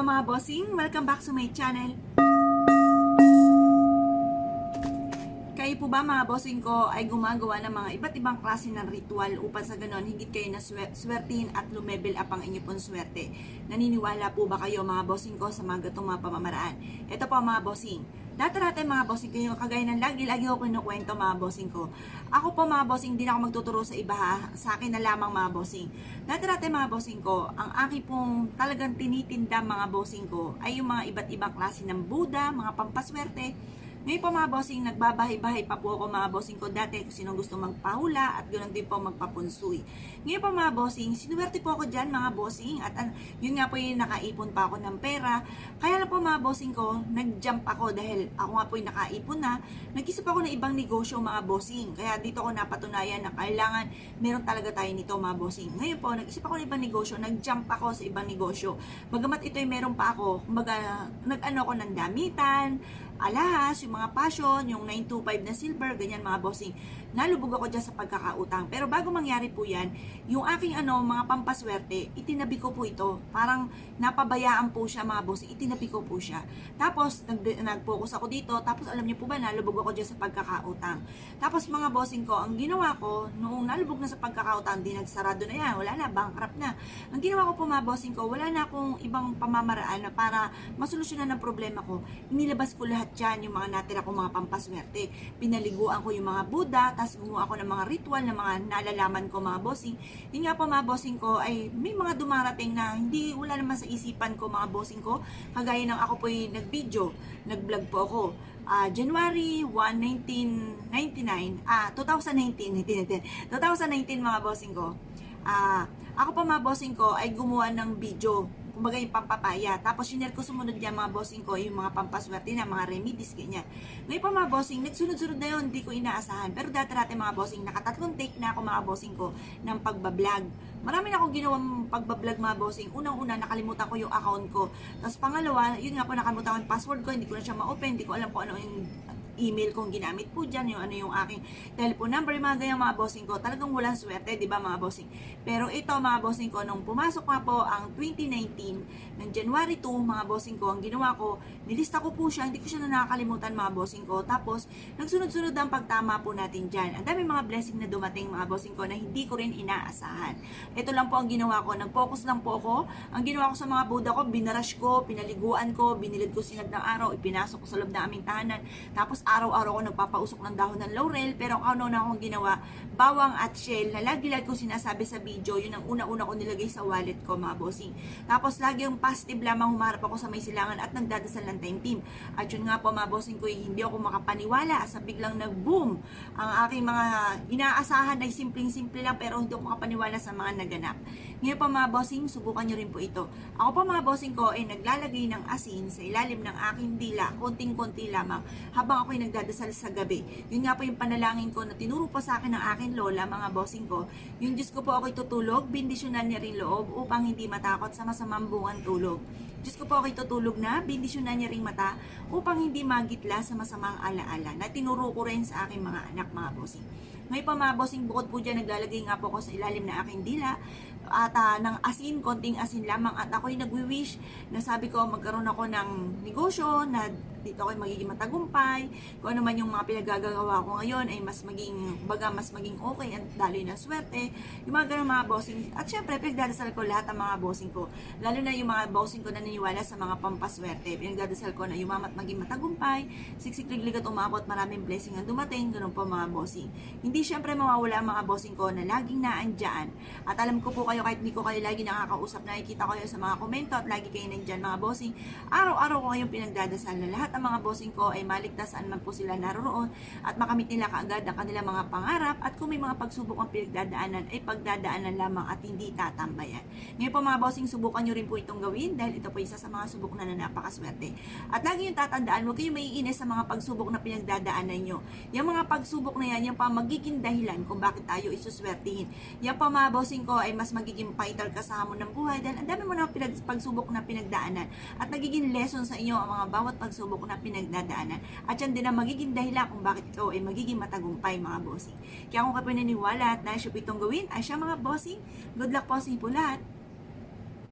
Hello mga bossing! Welcome back to my channel. Kayo po ba mga bossing ko ay gumagawa ng mga iba't ibang klase ng ritual upang sa ganon higit kayo na swertihin at lumebel up ang inyo pong swerte? Naniniwala po ba kayo mga bossing ko sa mga gatong mga pamamaraan? Ito po mga bossing. Dati mga bossing kayo, kagaya ng lagi ako kinukwento mga bossing ko. Ako po mga bossing, hindi na ako magtuturo sa iba ha. Sa akin na lamang mga bossing. Dati mga bossing ko, ang aking pong talagang tinitinda mga bossing ko ay yung mga iba't ibang klase ng Buddha, mga pampaswerte. Ngayon po mga bossing, nagbabahay-bahay pa po ako mga bossing ko dati kung sinong gusto magpahula at ganoon din po magpapunsuy. Ngayon po mga bossing, sinuwerte po ako dyan mga bossing at yun nga po yung nakaipon pa ako ng pera. Kaya na po mga bossing ko, nag-jump ako dahil ako nga po yung nakaipon na. Nag-isip ako ng ibang negosyo mga bossing. Kaya dito ko napatunayan na kailangan meron talaga tayo nito mga bossing. Ngayon po, nag-isip ako ng ibang negosyo, nag-jump ako sa ibang negosyo. Bagamat ito'y meron pa ako, kumbaga nag-ano ako ng damitan, alahas, yung mga passion, yung 925 na silver, ganyan mga bossing. Nalubog ako dyan sa pagkakautang. Pero bago mangyari po yan, yung aking mga pampaswerte, itinabi ko po ito. Parang napabayaan po siya mga bossing, itinabi ko po siya. Tapos, nag-focus ako dito. Tapos, alam niyo po ba, nalubog ako dyan sa pagkakautang. Tapos, mga bossing ko, ang ginawa ko, noong nalubog na sa pagkakautang, di nagsarado na yan, wala na, bankrupt na. Ang ginawa ko po mga bossing ko, wala na akong ibang pamamaraan na para masolusyonan ng problema ko. Inilabas ko lahat dyan, yung mga natira kong mga pampaswerte. Pinaliguan ko yung mga Buddha, tapos gumawa ako ng mga ritual na mga nalalaman ko mga bossing. Yun nga po mga bossing ko ay may mga dumarating na hindi wala naman sa isipan ko mga bossing ko. Kagaya ng ako po yung nag-video, nag-vlog po ako. January 1, 1999, 2019 mga bossing ko. Ako pa mga bossing ko ay gumawa ng video, kumbaga yung pampapaya. Tapos yun ko sumunod yan mga bossing ko, yung mga pampaswerte na mga remedies, ganyan. Ngayon pa mga bossing, nagsunod-sunod na yun, hindi ko inaasahan. Pero dati mga bossing, nakatatlong take na ako mga bossing ko ng pagbablog. Marami na akong ginawang pagbablog mga bossing. Unang-una, nakalimutan ko yung account ko. Tapos pangalawa, yun nga po, nakalimutan ko yung password ko, hindi ko na siya ma-open, hindi ko alam kung ano yung email kong ginamit po dyan, yung ano yung aking telephone number, mga ganyan mga bossing ko. Talagang walang swerte, di ba mga bossing? Pero ito mga bossing ko, nung pumasok nga po ang 2019, ng January 2, mga bossing ko, ang ginawa ko, nilista ko po siya, hindi ko siya na nakakalimutan mga bossing ko. Tapos, nagsunod-sunod ang pagtama po natin dyan. Ang dami mga blessing na dumating mga bossing ko na hindi ko rin inaasahan. Ito lang po ang ginawa ko, nag-focus lang po ako. Ang ginawa ko sa mga Buddha ko, binarash ko, pinaliguan ko, binilid ko sinag ng araw, ipinasok ko sa loob ng aming tahanan. Tapos, araw-araw ko nagpapausok ng dahon ng laurel, pero ano na akong ginawa, bawang at shell na lagi-lagi ko sinasabi sa video, yun ang una-una ko nilagay sa wallet ko mga bossing. Tapos lagi yung positive lamang humarap ako sa may silangan at nagdadasal ng time team. At yun nga po mga bossing ko, hindi ako makapaniwala sa biglang nag-boom ang aking mga inaasahan ay simpleng-simple lang pero hindi ako makapaniwala sa mga naganap. Ngayon po mga bossing, subukan nyo rin po ito. Ako po mga bossing ko ay naglalagay ng asin sa ilalim ng aking dila, konting-konti lamang, habang ako'y nagdadasal sa gabi. Yun nga po yung panalangin ko na tinuro po sa akin ng aking lola, mga bossing ko. Yung Diyos ko po ako'y tutulog, bindisyonan niya rin loob upang hindi matakot sa masamang bungang tulog. Diyos ko po ako'y tutulog na, bindisyonan niya ring mata upang hindi magitla sa masamang alaala na tinuro ko rin sa aking mga anak, mga bossing. Ngayon pa mga bossing, bukod po dyan, naglalagay nga po ako sa ilalim na aking dila at ng asin, konting asin lamang, at ako'y nagwi-wish na sabi ko magkaroon ako ng negosyo na dito ako'y magiging matagumpay, kung ano man yung mga pinagagawa ko ngayon ay mas maging okay at daloy ng swerte, yung mga ganun mga bossing. At syempre, pinagdadasal ko lahat ng mga bossing ko, lalo na yung mga bossing ko na naniniwala sa mga pampaswerte. Pinagdadasal ko na yumamat maging matagumpay, siksik-liglig at umabot, maraming blessing ang dumating, ganun po mga bossing. Hindi syempre mawawala mga bossing ko na laging naandyan. At alam ko po kayo, kahit hindi ko kayo lagi nakakausap, nakikita ko kayo sa mga komento at lagi kayo nandyan mga bossing. Araw-araw ko kayong pinagdadasal na lahat ang mga bossing ko ay maligtas saan man po sila naroroon at makamit nila kaagad ang kanilang mga pangarap, at kung may mga pagsubok ang pinagdadaanan ay pagdadaanan lamang at hindi tatambayan. Ngayon po mga bossing, subukan nyo rin po itong gawin dahil ito po isa sa mga subok na napakaswerte. At lagi yung tatandaan, huwag kayong maiinis sa mga pagsubok na pinagdadaanan nyo. Yung mga pagsubok na yan, yung pa magiging dahilan kung bakit tayo isuswertihin. Yan pa mga bossing ko ay mas magiging fighter ka sa hamon ng buhay dahil ang dami mo na pagsubok na pinagdaanan at nagiging lesson sa inyo ang mga bawat pagsubok na pinagdadaanan. At yan din ang magiging dahilan kung bakit ikaw ay magiging matagumpay mga bossing. Kaya kung kayo naniniwala at nais itong gawin, ay siya mga bossing, good luck po sa inyo po lahat.